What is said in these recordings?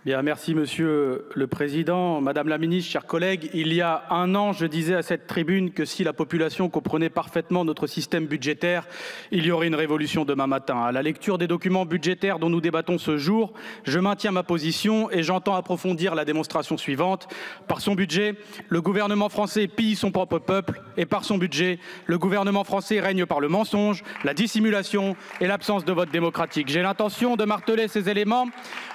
Bien, merci Monsieur le Président, Madame la Ministre, chers collègues. Il y a un an, je disais à cette tribune que si la population comprenait parfaitement notre système budgétaire, il y aurait une révolution demain matin. À la lecture des documents budgétaires dont nous débattons ce jour, je maintiens ma position et j'entends approfondir la démonstration suivante. Par son budget, le gouvernement français pille son propre peuple et par son budget, le gouvernement français règne par le mensonge, la dissimulation et l'absence de vote démocratique. J'ai l'intention de marteler ces éléments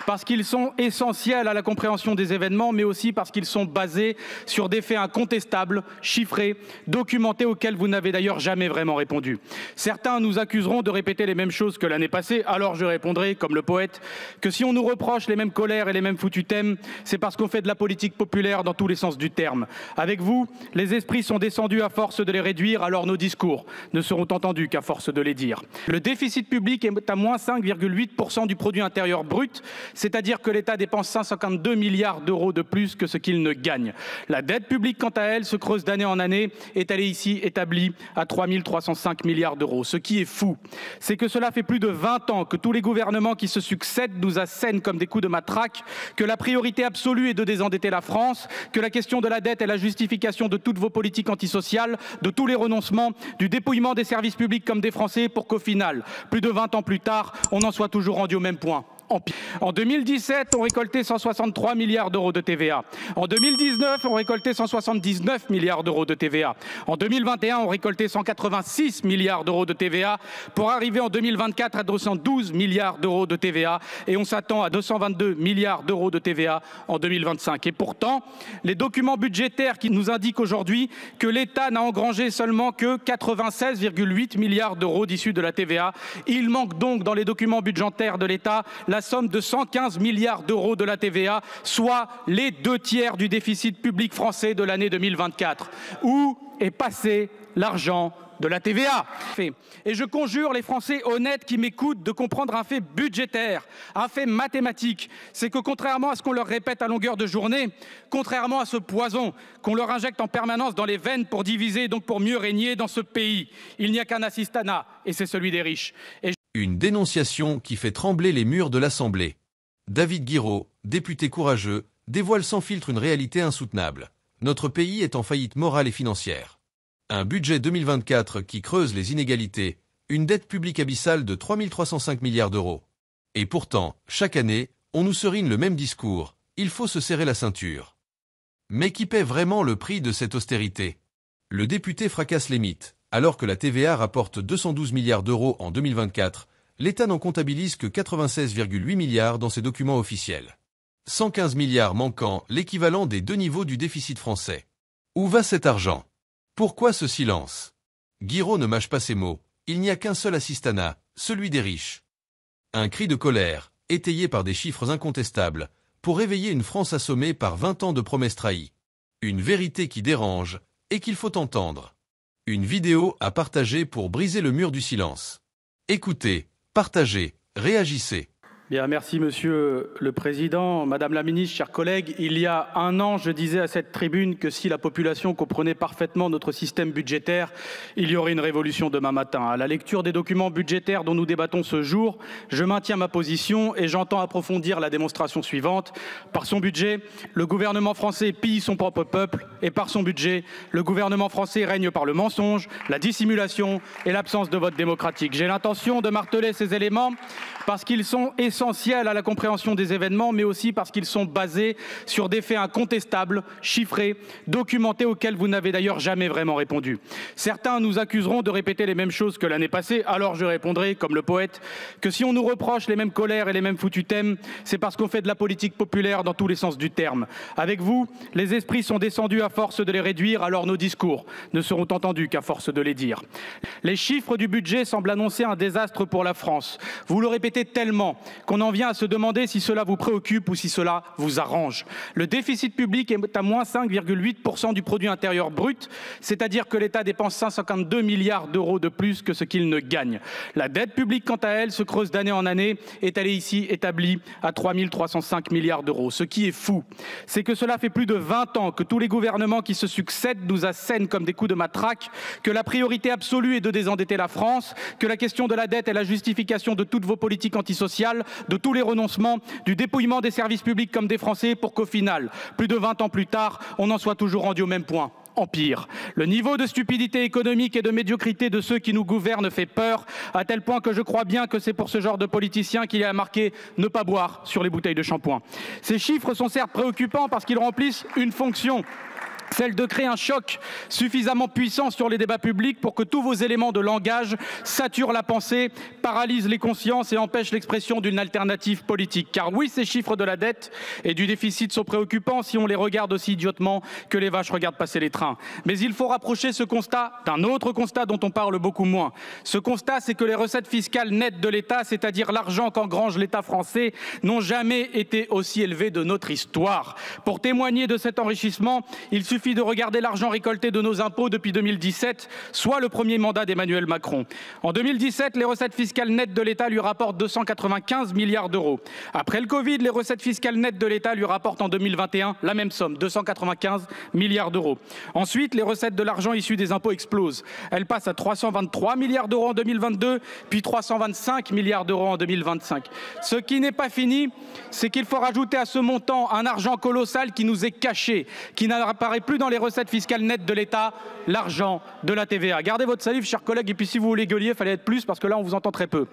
parce qu'ils sont essentiels à la compréhension des événements, mais aussi parce qu'ils sont basés sur des faits incontestables, chiffrés, documentés, auxquels vous n'avez d'ailleurs jamais vraiment répondu. Certains nous accuseront de répéter les mêmes choses que l'année passée, alors je répondrai, comme le poète, que si on nous reproche les mêmes colères et les mêmes foutus thèmes, c'est parce qu'on fait de la politique populaire dans tous les sens du terme. Avec vous, les esprits sont descendus à force de les réduire, alors nos discours ne seront entendus qu'à force de les dire. Le déficit public est à moins 5,8% du produit intérieur brut, c'est-à-dire que l'État dépense 152 milliards d'euros de plus que ce qu'il ne gagne. La dette publique, quant à elle, se creuse d'année en année, est elle ici établie à 3 305 milliards d'euros. Ce qui est fou, c'est que cela fait plus de 20 ans que tous les gouvernements qui se succèdent nous assènent comme des coups de matraque, que la priorité absolue est de désendetter la France, que la question de la dette est la justification de toutes vos politiques antisociales, de tous les renoncements, du dépouillement des services publics comme des Français, pour qu'au final, plus de 20 ans plus tard, on en soit toujours rendu au même point. En 2017, on récoltait 163 milliards d'euros de TVA. En 2019, on récoltait 179 milliards d'euros de TVA. En 2021, on récoltait 186 milliards d'euros de TVA pour arriver en 2024 à 212 milliards d'euros de TVA. Et on s'attend à 222 milliards d'euros de TVA en 2025. Et pourtant, les documents budgétaires qui nous indiquent aujourd'hui que l'État n'a engrangé seulement que 96,8 milliards d'euros d'issus de la TVA. Il manque donc dans les documents budgétaires de l'État la somme de 115 milliards d'euros de la TVA, soit les 2/3 du déficit public français de l'année 2024. Où est passé l'argent de la TVA? Et je conjure les Français honnêtes qui m'écoutent de comprendre un fait budgétaire, un fait mathématique. C'est que contrairement à ce qu'on leur répète à longueur de journée, contrairement à ce poison qu'on leur injecte en permanence dans les veines pour diviser et donc pour mieux régner dans ce pays, il n'y a qu'un assistanat et c'est celui des riches. Une dénonciation qui fait trembler les murs de l'Assemblée. David Guiraud, député courageux, dévoile sans filtre une réalité insoutenable. Notre pays est en faillite morale et financière. Un budget 2024 qui creuse les inégalités, une dette publique abyssale de 3 305 milliards d'euros. Et pourtant, chaque année, on nous serine le même discours, il faut se serrer la ceinture. Mais qui paie vraiment le prix de cette austérité? Le député fracasse les mythes. Alors que la TVA rapporte 212 milliards d'euros en 2024, l'État n'en comptabilise que 96,8 milliards dans ses documents officiels. 115 milliards manquant l'équivalent des 2 niveaux du déficit français. Où va cet argent? Pourquoi ce silence? Guiraud ne mâche pas ses mots, il n'y a qu'un seul assistanat, celui des riches. Un cri de colère, étayé par des chiffres incontestables, pour réveiller une France assommée par 20 ans de promesses trahies. Une vérité qui dérange, et qu'il faut entendre. Une vidéo à partager pour briser le mur du silence. Écoutez, partagez, réagissez. Bien, merci Monsieur le Président, Madame la Ministre, chers collègues. Il y a un an, je disais à cette tribune que si la population comprenait parfaitement notre système budgétaire, il y aurait une révolution demain matin. À la lecture des documents budgétaires dont nous débattons ce jour, je maintiens ma position et j'entends approfondir la démonstration suivante. Par son budget, le gouvernement français pille son propre peuple et par son budget, le gouvernement français règne par le mensonge, la dissimulation et l'absence de vote démocratique. J'ai l'intention de marteler ces éléments parce qu'ils sont essentiels à la compréhension des événements, mais aussi parce qu'ils sont basés sur des faits incontestables, chiffrés, documentés, auxquels vous n'avez d'ailleurs jamais vraiment répondu. Certains nous accuseront de répéter les mêmes choses que l'année passée, alors je répondrai, comme le poète, que si on nous reproche les mêmes colères et les mêmes foutus thèmes, c'est parce qu'on fait de la politique populaire dans tous les sens du terme. Avec vous, les esprits sont descendus à force de les réduire, alors nos discours ne seront entendus qu'à force de les dire. Les chiffres du budget semblent annoncer un désastre pour la France. Vous le répétez tellement qu'on en vient à se demander si cela vous préoccupe ou si cela vous arrange. Le déficit public est à moins 5,8% du produit intérieur brut, c'est-à-dire que l'État dépense 152 milliards d'euros de plus que ce qu'il ne gagne. La dette publique, quant à elle, se creuse d'année en année, est elle ici établie à 3 305 milliards d'euros. Ce qui est fou, c'est que cela fait plus de 20 ans que tous les gouvernements qui se succèdent nous assènent comme des coups de matraque, que la priorité absolue est de désendetter la France, que la question de la dette est la justification de toutes vos politiques antisociales, de tous les renoncements, du dépouillement des services publics comme des Français pour qu'au final, plus de 20 ans plus tard, on en soit toujours rendu au même point. En pire, le niveau de stupidité économique et de médiocrité de ceux qui nous gouvernent fait peur, à tel point que je crois bien que c'est pour ce genre de politiciens qu'il y a marqué « ne pas boire » sur les bouteilles de shampoing. Ces chiffres sont certes préoccupants parce qu'ils remplissent une fonction, celle de créer un choc suffisamment puissant sur les débats publics pour que tous vos éléments de langage saturent la pensée, paralysent les consciences et empêchent l'expression d'une alternative politique. Car oui, ces chiffres de la dette et du déficit sont préoccupants si on les regarde aussi idiotement que les vaches regardent passer les trains. Mais il faut rapprocher ce constat d'un autre constat dont on parle beaucoup moins. Ce constat, c'est que les recettes fiscales nettes de l'État, c'est-à-dire l'argent qu'engrange l'État français, n'ont jamais été aussi élevées de notre histoire. Pour témoigner de cet enrichissement, il suffit de regarder l'argent récolté de nos impôts depuis 2017, soit le premier mandat d'Emmanuel Macron. En 2017, les recettes fiscales nettes de l'État lui rapportent 295 milliards d'euros. Après le Covid, les recettes fiscales nettes de l'État lui rapportent en 2021 la même somme, 295 milliards d'euros. Ensuite, les recettes de l'argent issu des impôts explosent. Elles passent à 323 milliards d'euros en 2022, puis 325 milliards d'euros en 2025. Ce qui n'est pas fini, c'est qu'il faut rajouter à ce montant un argent colossal qui nous est caché, qui n'apparaît plus dans les recettes fiscales nettes de l'État, l'argent de la TVA. Gardez votre salive, chers collègues, et puis si vous voulez gueulier, il fallait être plus, parce que là, on vous entend très peu.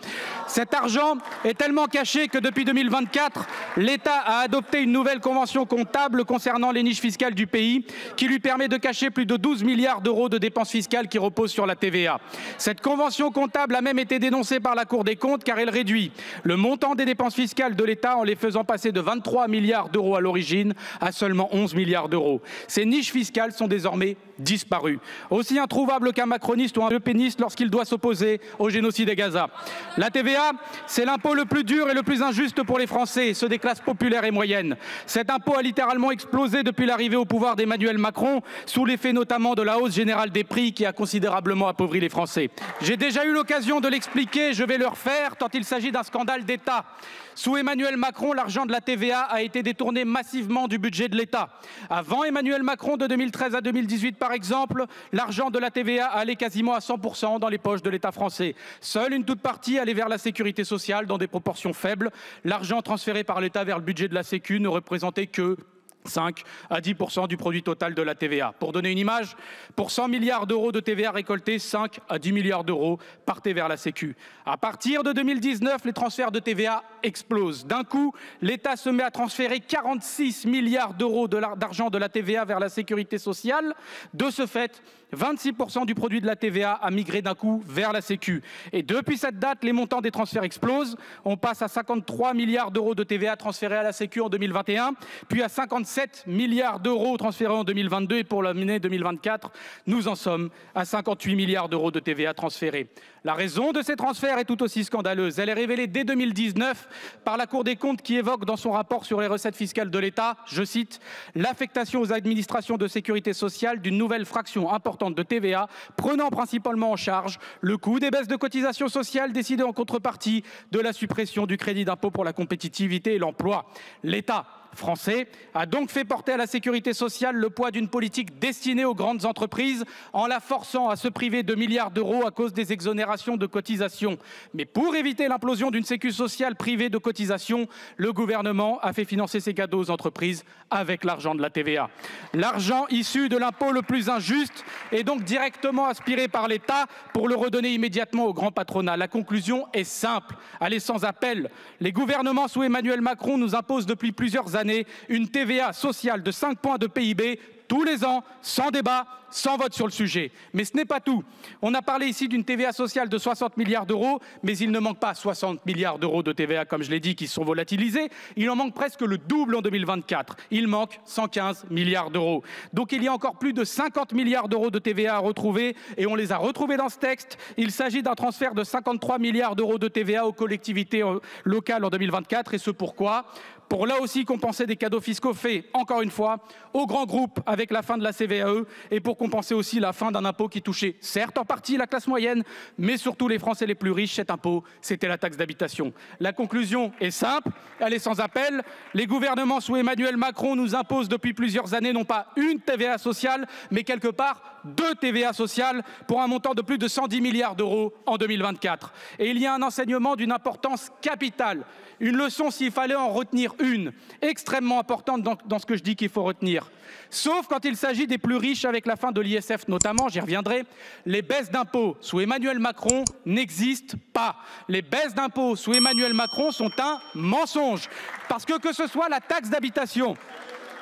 Cet argent est tellement caché que depuis 2024, l'État a adopté une nouvelle convention comptable concernant les niches fiscales du pays, qui lui permet de cacher plus de 12 milliards d'euros de dépenses fiscales qui reposent sur la TVA. Cette convention comptable a même été dénoncée par la Cour des comptes, car elle réduit le montant des dépenses fiscales de l'État en les faisant passer de 23 milliards d'euros à l'origine à seulement 11 milliards d'euros. Ces niches fiscales sont désormais disparues. Aussi introuvable qu'un macroniste ou un lepéniste lorsqu'il doit s'opposer au génocide à Gaza. La TVA, c'est l'impôt le plus dur et le plus injuste pour les Français, ceux des classes populaires et moyennes. Cet impôt a littéralement explosé depuis l'arrivée au pouvoir d'Emmanuel Macron, sous l'effet notamment de la hausse générale des prix qui a considérablement appauvri les Français. J'ai déjà eu l'occasion de l'expliquer, je vais le refaire, tant il s'agit d'un scandale d'État. Sous Emmanuel Macron, l'argent de la TVA a été détourné massivement du budget de l'État. Avant Emmanuel Macron, de 2013 à 2018 par exemple, l'argent de la TVA allait quasiment à 100% dans les poches de l'État français. Seule une toute partie allait vers la sécurité sociale dans des proportions faibles. L'argent transféré par l'État vers le budget de la Sécu ne représentait que 5 à 10% du produit total de la TVA. Pour donner une image, pour 100 milliards d'euros de TVA récoltés, 5 à 10 milliards d'euros partaient vers la Sécu. À partir de 2019, les transferts de TVA explosent. D'un coup, l'État se met à transférer 46 milliards d'euros d'argent de la TVA vers la sécurité sociale. De ce fait, 26% du produit de la TVA a migré d'un coup vers la Sécu. Et depuis cette date, les montants des transferts explosent. On passe à 53 milliards d'euros de TVA transférés à la Sécu en 2021, puis à 57 milliards d'euros transférés en 2022. Et pour l'année 2024, nous en sommes à 58 milliards d'euros de TVA transférés. La raison de ces transferts est tout aussi scandaleuse. Elle est révélée dès 2019 par la Cour des comptes qui évoque dans son rapport sur les recettes fiscales de l'État, je cite, « l'affectation aux administrations de sécurité sociale d'une nouvelle fraction importante de TVA, prenant principalement en charge le coût des baisses de cotisations sociales décidées en contrepartie de la suppression du crédit d'impôt pour la compétitivité et l'emploi. L'État français a donc fait porter à la sécurité sociale le poids d'une politique destinée aux grandes entreprises en la forçant à se priver de milliards d'euros à cause des exonérations de cotisations. Mais pour éviter l'implosion d'une sécu sociale privée de cotisations, le gouvernement a fait financer ses cadeaux aux entreprises avec l'argent de la TVA. L'argent issu de l'impôt le plus injuste est donc directement aspiré par l'État pour le redonner immédiatement au grand patronat. La conclusion est simple, elle est sans appel. Les gouvernements sous Emmanuel Macron nous imposent depuis plusieurs années une TVA sociale de 5 points de PIB tous les ans, sans débat, sans vote sur le sujet. Mais ce n'est pas tout. On a parlé ici d'une TVA sociale de 60 milliards d'euros, mais il ne manque pas 60 milliards d'euros de TVA, comme je l'ai dit, qui sont volatilisés. Il en manque presque le double en 2024. Il manque 115 milliards d'euros. Donc il y a encore plus de 50 milliards d'euros de TVA à retrouver, et on les a retrouvés dans ce texte. Il s'agit d'un transfert de 53 milliards d'euros de TVA aux collectivités locales en 2024, et ce pourquoi ? Pour là aussi compenser des cadeaux fiscaux faits, encore une fois, aux grands groupes avec la fin de la CVAE et pour compenser aussi la fin d'un impôt qui touchait certes en partie la classe moyenne, mais surtout les Français les plus riches. Cet impôt, c'était la taxe d'habitation. La conclusion est simple, elle est sans appel. Les gouvernements sous Emmanuel Macron nous imposent depuis plusieurs années non pas une TVA sociale, mais quelque part de TVA sociale pour un montant de plus de 110 milliards d'euros en 2024. Et il y a un enseignement d'une importance capitale, une leçon s'il fallait en retenir une, extrêmement importante dans ce que je dis qu'il faut retenir. Sauf quand il s'agit des plus riches avec la fin de l'ISF notamment, j'y reviendrai, les baisses d'impôts sous Emmanuel Macron n'existent pas. Les baisses d'impôts sous Emmanuel Macron sont un mensonge. Parce que ce soit la taxe d'habitation,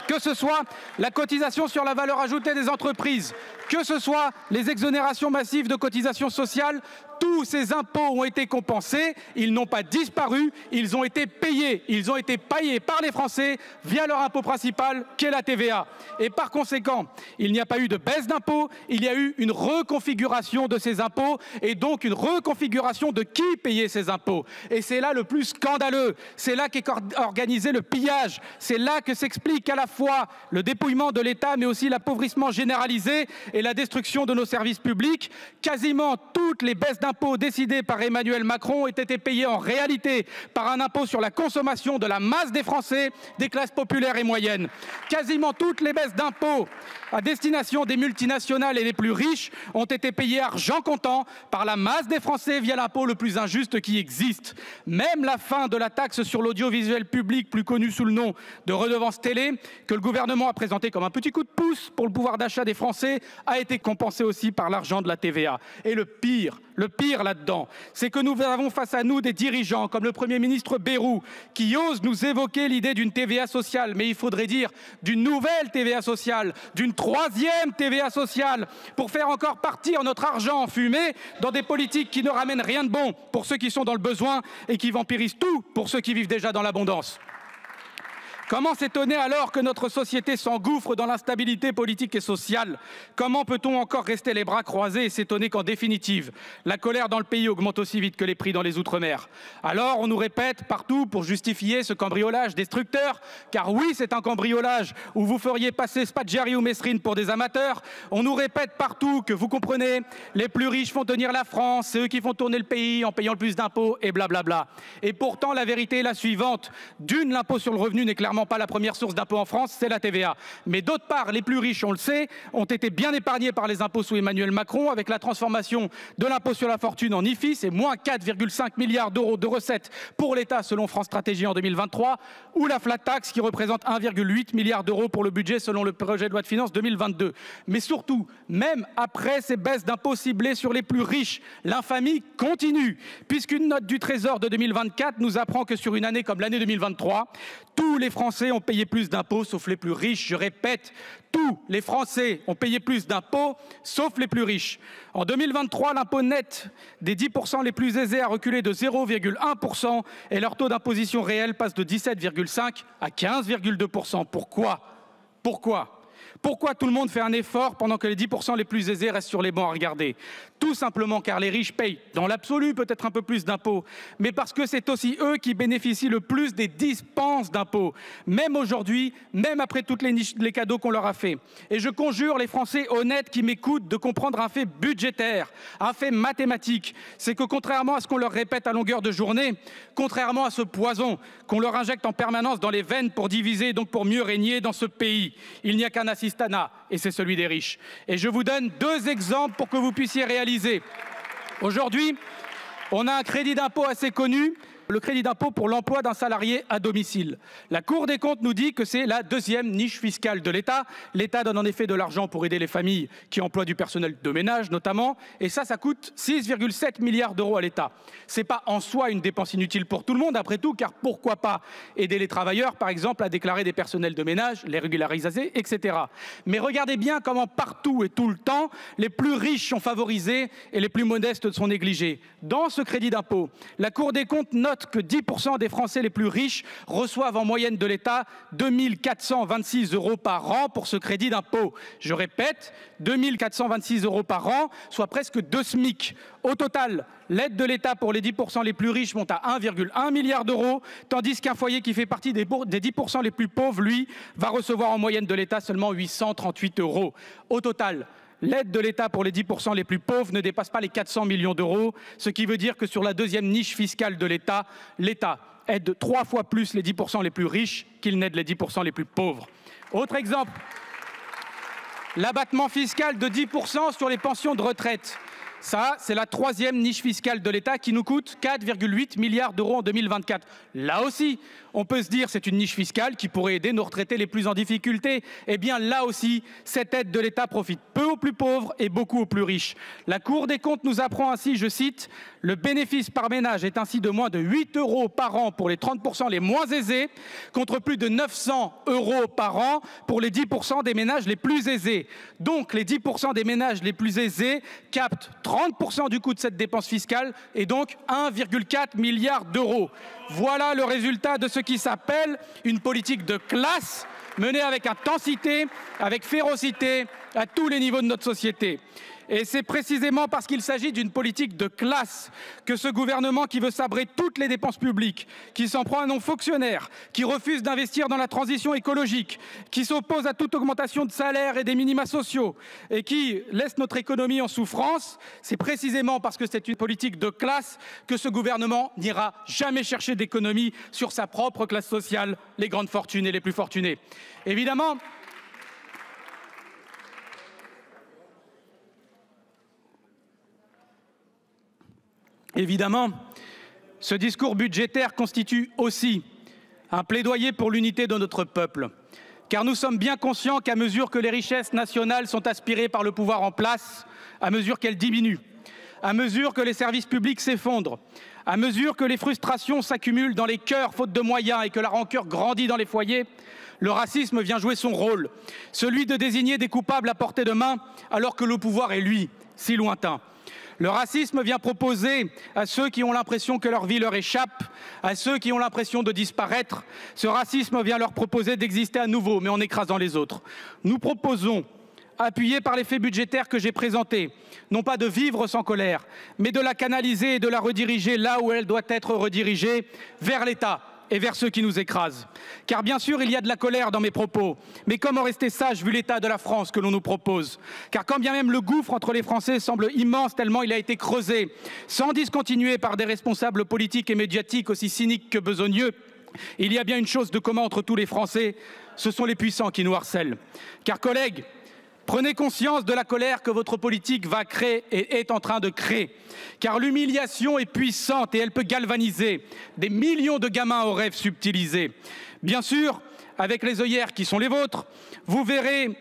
que ce soit la cotisation sur la valeur ajoutée des entreprises, que ce soit les exonérations massives de cotisations sociales, tous ces impôts ont été compensés, ils n'ont pas disparu, ils ont été payés. Ils ont été payés par les Français via leur impôt principal, qu'est la TVA. Et par conséquent, il n'y a pas eu de baisse d'impôts, il y a eu une reconfiguration de ces impôts et donc une reconfiguration de qui payait ces impôts. Et c'est là le plus scandaleux, c'est là qu'est organisé le pillage, c'est là que s'explique à la fois le dépouillement de l'État mais aussi l'appauvrissement généralisé et la destruction de nos services publics. Quasiment toutes les baisses d'impôts décidées par Emmanuel Macron ont été payées en réalité par un impôt sur la consommation de la masse des Français, des classes populaires et moyennes. Quasiment toutes les baisses d'impôts à destination des multinationales et les plus riches ont été payées argent comptant par la masse des Français via l'impôt le plus injuste qui existe. Même la fin de la taxe sur l'audiovisuel public, plus connue sous le nom de redevance télé, que le gouvernement a présenté comme un petit coup de pouce pour le pouvoir d'achat des Français, a été compensée aussi par l'argent de la TVA. Et le pire là-dedans, c'est que nous avons face à nous des dirigeants comme le Premier ministre Bayrou qui osent nous évoquer l'idée d'une TVA sociale, mais il faudrait dire d'une nouvelle TVA sociale, d'une troisième TVA sociale, pour faire encore partir notre argent en fumée dans des politiques qui ne ramènent rien de bon pour ceux qui sont dans le besoin et qui vampirisent tout pour ceux qui vivent déjà dans l'abondance. Comment s'étonner alors que notre société s'engouffre dans l'instabilité politique et sociale? Comment peut-on encore rester les bras croisés et s'étonner qu'en définitive, la colère dans le pays augmente aussi vite que les prix dans les Outre-mer? Alors on nous répète partout pour justifier ce cambriolage destructeur, car oui, c'est un cambriolage où vous feriez passer Spaggiari ou Mesrine pour des amateurs. On nous répète partout que vous comprenez, les plus riches font tenir la France, c'est eux qui font tourner le pays en payant le plus d'impôts et blablabla. Et pourtant, la vérité est la suivante. D'une, l'impôt sur le revenu n'est clairement pas la première source d'impôt en France, c'est la TVA. Mais d'autre part, les plus riches, on le sait, ont été bien épargnés par les impôts sous Emmanuel Macron avec la transformation de l'impôt sur la fortune en IFI, c'est moins 4,5 milliards d'euros de recettes pour l'État selon France Stratégie en 2023, ou la flat tax qui représente 1,8 milliard d'euros pour le budget selon le projet de loi de finances 2022. Mais surtout, même après ces baisses d'impôts ciblées sur les plus riches, l'infamie continue, puisqu'une note du Trésor de 2024 nous apprend que sur une année comme l'année 2023, tous les Français ont payé plus d'impôts, sauf les plus riches. Je répète, tous les Français ont payé plus d'impôts, sauf les plus riches. En 2023, l'impôt net des 10% les plus aisés a reculé de 0,1% et leur taux d'imposition réel passe de 17,5 à 15,2%. Pourquoi tout le monde fait un effort pendant que les 10% les plus aisés restent sur les bancs à regarder? Tout simplement car les riches payent, dans l'absolu, peut-être un peu plus d'impôts, mais parce que c'est aussi eux qui bénéficient le plus des dispenses d'impôts, même aujourd'hui, même après tous les cadeaux qu'on leur a fait. Et je conjure les Français honnêtes qui m'écoutent de comprendre un fait budgétaire, un fait mathématique, c'est que contrairement à ce qu'on leur répète à longueur de journée, contrairement à ce poison qu'on leur injecte en permanence dans les veines pour diviser et donc pour mieux régner dans ce pays, il n'y a qu'un assistanat, et c'est celui des riches. Et je vous donne deux exemples pour que vous puissiez réaliser. Aujourd'hui, on a un crédit d'impôt assez connu, le crédit d'impôt pour l'emploi d'un salarié à domicile. La Cour des comptes nous dit que c'est la deuxième niche fiscale de l'État. L'État donne en effet de l'argent pour aider les familles qui emploient du personnel de ménage notamment, et ça coûte 6,7 milliards d'euros à l'État. C'est pas en soi une dépense inutile pour tout le monde, après tout, car pourquoi pas aider les travailleurs, par exemple, à déclarer des personnels de ménage, les régulariser, etc. Mais regardez bien comment partout et tout le temps, les plus riches sont favorisés et les plus modestes sont négligés. Dans ce crédit d'impôt, la Cour des comptes note que 10% des Français les plus riches reçoivent en moyenne de l'État 2 426 € par an pour ce crédit d'impôt. Je répète, 2 426 € par an, soit presque 2 SMIC. Au total, l'aide de l'État pour les 10% les plus riches monte à 1,1 milliard d'euros, tandis qu'un foyer qui fait partie des 10% les plus pauvres, lui, va recevoir en moyenne de l'État seulement 838 €. Au total, l'aide de l'État pour les 10% les plus pauvres ne dépasse pas les 400 millions d'euros, ce qui veut dire que sur la deuxième niche fiscale de l'État, l'État aide 3 fois plus les 10% les plus riches qu'il n'aide les 10% les plus pauvres. Autre exemple. l'abattement fiscal de 10% sur les pensions de retraite. Ça, c'est la troisième niche fiscale de l'État qui nous coûte 4,8 milliards d'euros en 2024. Là aussi, on peut se dire c'est une niche fiscale qui pourrait aider nos retraités les plus en difficulté. Eh bien, là aussi, cette aide de l'État profite peu aux plus pauvres et beaucoup aux plus riches. La Cour des comptes nous apprend ainsi, je cite, « Le bénéfice par ménage est ainsi de moins de 8 euros par an pour les 30% les moins aisés, contre plus de 900 euros par an pour les 10% des ménages les plus aisés. » Donc, les 10% des ménages les plus aisés captent 30% du coût de cette dépense fiscale et donc 1,4 milliard d'euros. Voilà le résultat de ce qui s'appelle une politique de classe menée avec intensité, avec férocité à tous les niveaux de notre société. Et c'est précisément parce qu'il s'agit d'une politique de classe que ce gouvernement qui veut sabrer toutes les dépenses publiques, qui s'en prend à nos fonctionnaires, qui refuse d'investir dans la transition écologique, qui s'oppose à toute augmentation de salaire et des minima sociaux et qui laisse notre économie en souffrance, c'est précisément parce que c'est une politique de classe que ce gouvernement n'ira jamais chercher d'économie sur sa propre classe sociale, les grandes fortunes et les plus fortunés. Évidemment, ce discours budgétaire constitue aussi un plaidoyer pour l'unité de notre peuple. Car nous sommes bien conscients qu'à mesure que les richesses nationales sont aspirées par le pouvoir en place, à mesure qu'elles diminuent, à mesure que les services publics s'effondrent, à mesure que les frustrations s'accumulent dans les cœurs faute de moyens et que la rancœur grandit dans les foyers, le racisme vient jouer son rôle, celui de désigner des coupables à portée de main alors que le pouvoir est, lui, si lointain. Le racisme vient proposer à ceux qui ont l'impression que leur vie leur échappe, à ceux qui ont l'impression de disparaître, ce racisme vient leur proposer d'exister à nouveau, mais en écrasant les autres. Nous proposons, appuyés par les faits budgétaires que j'ai présentés, non pas de vivre sans colère, mais de la canaliser et de la rediriger là où elle doit être redirigée, vers l'État et vers ceux qui nous écrasent. Car bien sûr, il y a de la colère dans mes propos. Mais comment rester sage vu l'état de la France que l'on nous propose? Car quand bien même le gouffre entre les Français semble immense tellement il a été creusé, sans discontinuer par des responsables politiques et médiatiques aussi cyniques que besogneux, il y a bien une chose de commun entre tous les Français, ce sont les puissants qui nous harcèlent. Car collègues, prenez conscience de la colère que votre politique va créer et est en train de créer. Car l'humiliation est puissante et elle peut galvaniser des millions de gamins aux rêves subtilisés. Bien sûr, avec les œillères qui sont les vôtres, vous verrez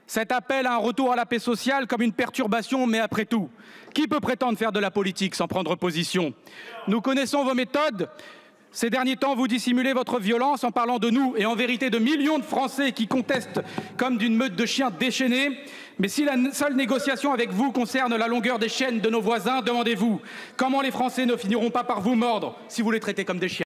cet appel à un retour à la paix sociale comme une perturbation, mais après tout, qui peut prétendre faire de la politique sans prendre position? Nous connaissons vos méthodes. Ces derniers temps, vous dissimulez votre violence en parlant de nous et en vérité de millions de Français qui contestent comme d'une meute de chiens déchaînés. Mais si la seule négociation avec vous concerne la longueur des chaînes de nos voisins, demandez-vous comment les Français ne finiront pas par vous mordre si vous les traitez comme des chiens.